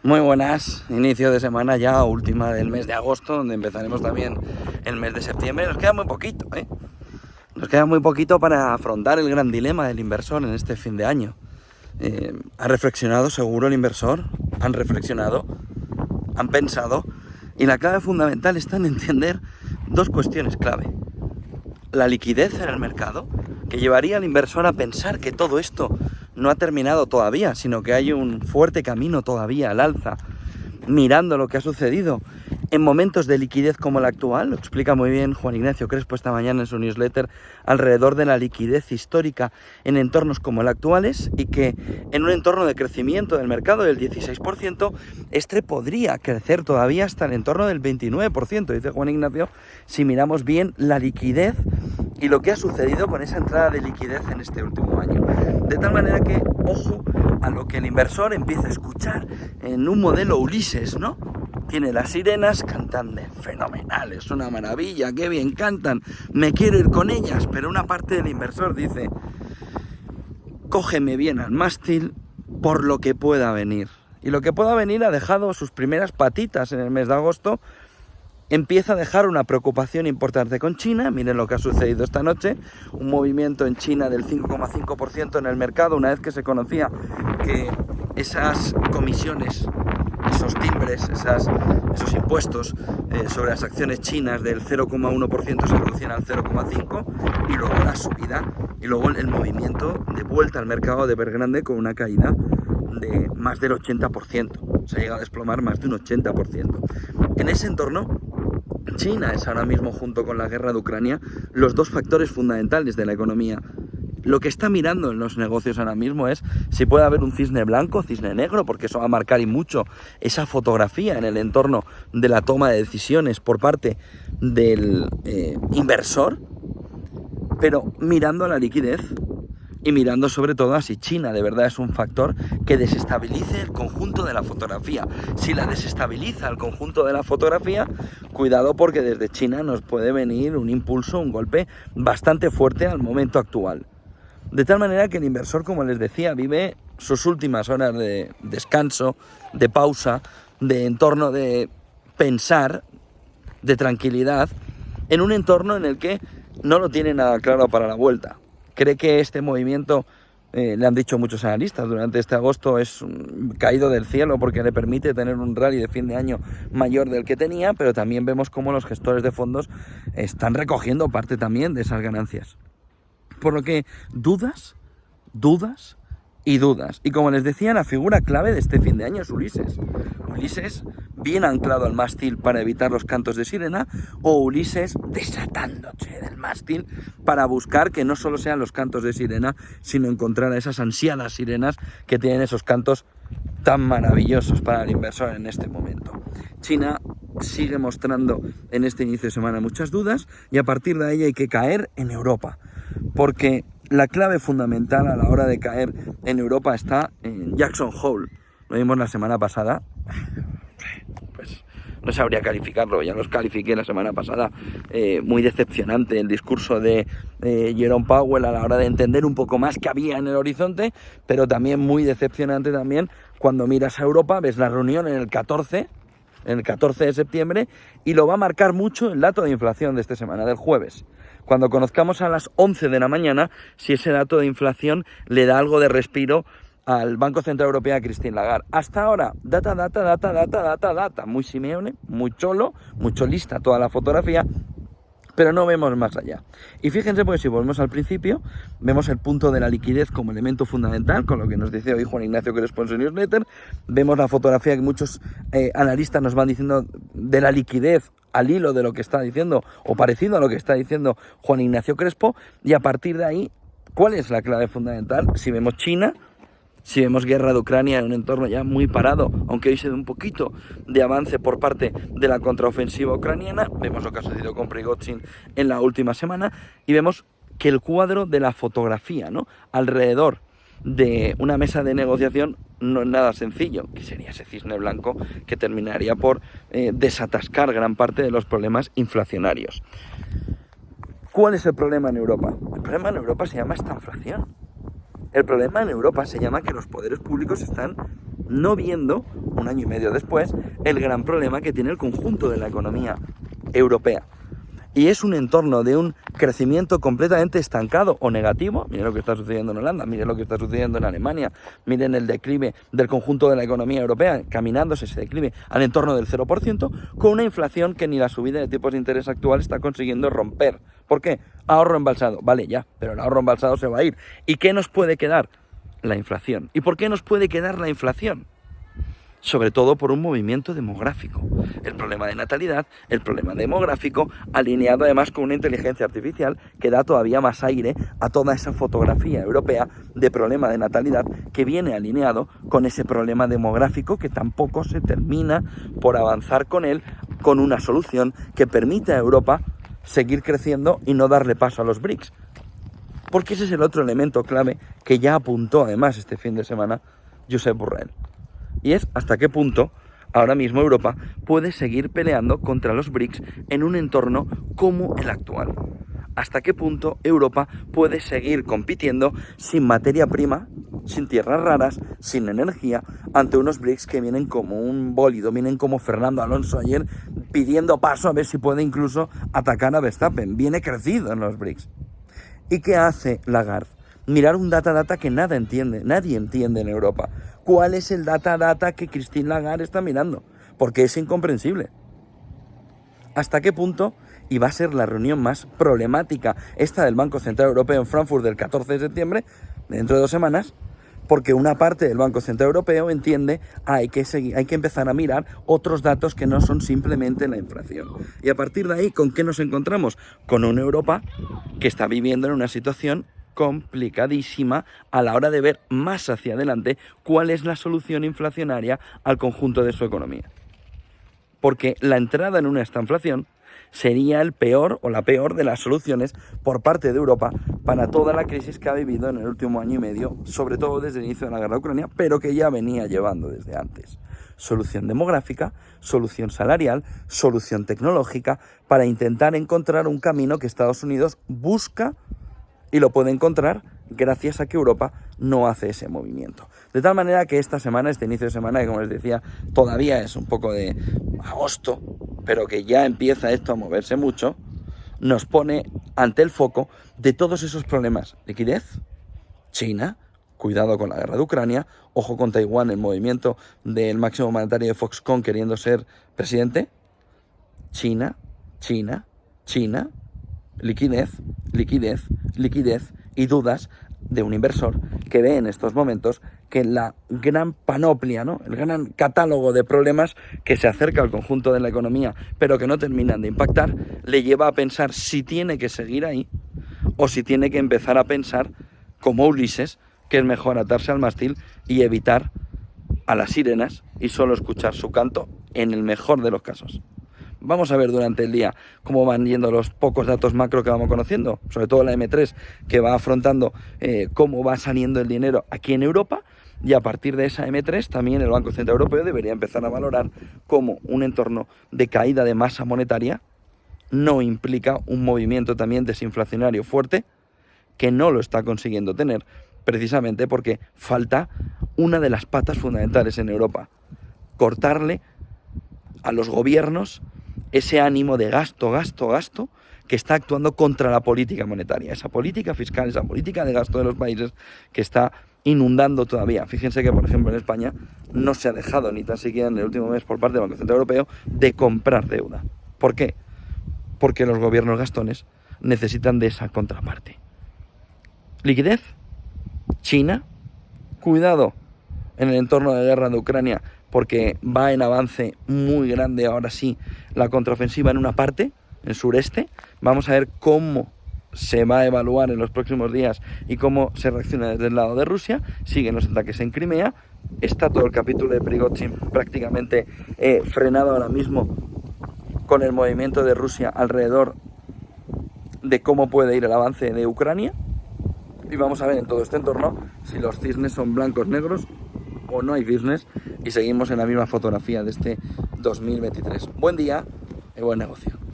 Muy buenas, inicio de semana ya, última del mes de agosto, donde empezaremos también el mes de septiembre. Nos queda muy poquito, Nos queda muy poquito para afrontar el gran dilema del inversor en este fin de año. ¿Ha reflexionado seguro el inversor? ¿Han reflexionado? ¿Han pensado? Y la clave fundamental está en entender dos cuestiones clave. La liquidez en el mercado, que llevaría al inversor a pensar que todo esto no ha terminado todavía, sino que hay un fuerte camino todavía al alza, mirando lo que ha sucedido en momentos de liquidez como el actual. Lo explica muy bien Juan Ignacio Crespo esta mañana en su newsletter alrededor de la liquidez histórica en entornos como el actuales, y que en un entorno de crecimiento del mercado del 16%, este podría crecer todavía hasta el entorno del 29%, dice Juan Ignacio, si miramos bien la liquidez y lo que ha sucedido con esa entrada de liquidez en este último año. De tal manera que, ojo a lo que el inversor empieza a escuchar en un modelo Ulises, ¿no? Tiene las sirenas, cantan de fenomenal, es una maravilla, qué bien cantan, me quiero ir con ellas, pero una parte del inversor dice, cógeme bien al mástil por lo que pueda venir. Y lo que pueda venir ha dejado sus primeras patitas en el mes de agosto. Empieza a dejar una preocupación importante con China. Miren lo que ha sucedido esta noche, un movimiento en China del 5,5% en el mercado, una vez que se conocía que esas comisiones, esos timbres, esos impuestos sobre las acciones chinas del 0,1% se reducían al 0,5%, y luego la subida, y luego el movimiento de vuelta al mercado de Evergrande con una caída de más del 80%. Se ha llegado a desplomar más de un 80%. En ese entorno, China es ahora mismo, junto con la guerra de Ucrania, los dos factores fundamentales de la economía. Lo que está mirando en los negocios ahora mismo es si puede haber un cisne blanco, cisne negro, porque eso va a marcar y mucho esa fotografía en el entorno de la toma de decisiones por parte del inversor, pero mirando a la liquidez y mirando sobre todo a si China de verdad es un factor que desestabilice el conjunto de la fotografía. Si la desestabiliza el conjunto de la fotografía, cuidado, porque desde China nos puede venir un impulso, un golpe bastante fuerte al momento actual. De tal manera que el inversor, como les decía, vive sus últimas horas de descanso, de pausa, de entorno de pensar, de tranquilidad, en un entorno en el que no lo tiene nada claro para la vuelta. Cree que este movimiento, le han dicho muchos analistas durante este agosto, es caído del cielo porque le permite tener un rally de fin de año mayor del que tenía, pero también vemos cómo los gestores de fondos están recogiendo parte también de esas ganancias. Por lo que dudas y dudas. Y como les decía, la figura clave de este fin de año es Ulises. Ulises bien anclado al mástil para evitar los cantos de sirena, o Ulises desatándose del mástil para buscar que no solo sean los cantos de sirena, sino encontrar a esas ansiadas sirenas que tienen esos cantos tan maravillosos para el inversor en este momento. China sigue mostrando en este inicio de semana muchas dudas, y a partir de ahí hay que caer en Europa, porque la clave fundamental a la hora de caer en Europa está en Jackson Hole. Lo vimos la semana pasada, pues no sabría calificarlo, ya los califiqué la semana pasada. Muy decepcionante el discurso de Jerome Powell a la hora de entender un poco más qué había en el horizonte, pero también muy decepcionante también cuando miras a Europa, ves la reunión en el 14 de septiembre, y lo va a marcar mucho el dato de inflación de esta semana, del jueves. Cuando conozcamos a las 11 de la mañana si ese dato de inflación le da algo de respiro al Banco Central Europeo, a Christine Lagarde. Hasta ahora, data, muy Simeone, muy cholo, muy cholista toda la fotografía, pero no vemos más allá. Y fíjense, porque si volvemos al principio, vemos el punto de la liquidez como elemento fundamental, con lo que nos dice hoy Juan Ignacio Crespo en su newsletter. Vemos la fotografía que muchos analistas nos van diciendo de la liquidez al hilo de lo que está diciendo, o parecido a lo que está diciendo Juan Ignacio Crespo, y a partir de ahí, ¿cuál es la clave fundamental? Si vemos China, si vemos guerra de Ucrania en un entorno ya muy parado, aunque hoy se ve un poquito de avance por parte de la contraofensiva ucraniana, vemos lo que ha sucedido con Prigozhin en la última semana, y vemos que el cuadro de la fotografía, ¿no?, alrededor de una mesa de negociación no es nada sencillo, que sería ese cisne blanco que terminaría por desatascar gran parte de los problemas inflacionarios. ¿Cuál es el problema en Europa? El problema en Europa se llama estanflación. El problema en Europa se llama que los poderes públicos están no viendo, un año y medio después, el gran problema que tiene el conjunto de la economía europea. Y es un entorno de un crecimiento completamente estancado o negativo. Miren lo que está sucediendo en Holanda, miren lo que está sucediendo en Alemania, miren el declive del conjunto de la economía europea, caminándose ese declive al entorno del 0%, con una inflación que ni la subida de tipos de interés actual está consiguiendo romper. ¿Por qué? Ahorro embalsado. Vale, ya, pero el ahorro embalsado se va a ir. ¿Y qué nos puede quedar? La inflación. ¿Y por qué nos puede quedar la inflación? Sobre todo por un movimiento demográfico. El problema de natalidad, el problema demográfico, alineado además con una inteligencia artificial que da todavía más aire a toda esa fotografía europea de problema de natalidad que viene alineado con ese problema demográfico que tampoco se termina por avanzar con él, con una solución que permita a Europa seguir creciendo y no darle paso a los BRICS. Porque ese es el otro elemento clave que ya apuntó además este fin de semana Josep Borrell. Y es hasta qué punto ahora mismo Europa puede seguir peleando contra los BRICS en un entorno como el actual. Hasta qué punto Europa puede seguir compitiendo sin materia prima, sin tierras raras, sin energía, ante unos BRICS que vienen como un bólido, vienen como Fernando Alonso ayer pidiendo paso a ver si puede incluso atacar a Verstappen. Viene crecido en los BRICS. ¿Y qué hace Lagarde? Mirar un data que nadie entiende en Europa. ¿Cuál es el data que Christine Lagarde está mirando? Porque es incomprensible. ¿Hasta qué punto? Y va a ser la reunión más problemática esta del Banco Central Europeo en Frankfurt del 14 de septiembre, dentro de 2 semanas, porque una parte del Banco Central Europeo entiende hay que empezar a mirar otros datos que no son simplemente la inflación. Y a partir de ahí, ¿con qué nos encontramos? Con una Europa que está viviendo en una situación complicadísima a la hora de ver más hacia adelante cuál es la solución inflacionaria al conjunto de su economía. Porque la entrada en una estanflación sería el peor o la peor de las soluciones por parte de Europa para toda la crisis que ha vivido en el último año y medio, sobre todo desde el inicio de la guerra de Ucrania, pero que ya venía llevando desde antes. Solución demográfica, solución salarial, solución tecnológica, para intentar encontrar un camino que Estados Unidos busca y lo puede encontrar gracias a que Europa no hace ese movimiento. De tal manera que esta semana, este inicio de semana, que como les decía, todavía es un poco de agosto, pero que ya empieza esto a moverse mucho, nos pone ante el foco de todos esos problemas. Liquidez, China, cuidado con la guerra de Ucrania, ojo con Taiwán, el movimiento del máximo mandatario de Foxconn queriendo ser presidente, China, liquidez y dudas de un inversor que ve en estos momentos que la gran panoplia, ¿no?, el gran catálogo de problemas que se acerca al conjunto de la economía, pero que no terminan de impactar, le lleva a pensar si tiene que seguir ahí o si tiene que empezar a pensar, como Ulises, que es mejor atarse al mástil y evitar a las sirenas y solo escuchar su canto en el mejor de los casos. Vamos a ver durante el día cómo van yendo los pocos datos macro que vamos conociendo, sobre todo la M3, que va afrontando cómo va saliendo el dinero aquí en Europa, y a partir de esa M3 también el Banco Central Europeo debería empezar a valorar cómo un entorno de caída de masa monetaria no implica un movimiento también desinflacionario fuerte, que no lo está consiguiendo tener, precisamente porque falta una de las patas fundamentales en Europa: cortarle a los gobiernos ese ánimo de gasto, que está actuando contra la política monetaria, esa política fiscal, esa política de gasto de los países que está inundando todavía. Fíjense que, por ejemplo, en España no se ha dejado ni tan siquiera en el último mes por parte del Banco Central Europeo de comprar deuda. ¿Por qué? Porque los gobiernos gastones necesitan de esa contraparte. Liquidez, China, cuidado en el entorno de guerra de Ucrania, porque va en avance muy grande ahora sí la contraofensiva en una parte, en sureste. Vamos a ver cómo se va a evaluar en los próximos días y cómo se reacciona desde el lado de Rusia. Siguen los ataques en Crimea, está todo el capítulo de Prigozhin prácticamente frenado ahora mismo con el movimiento de Rusia alrededor de cómo puede ir el avance de Ucrania. Y vamos a ver en todo este entorno si los cisnes son blancos, negros o no hay cisnes, y seguimos en la misma fotografía de este 2023. Buen día y buen negocio.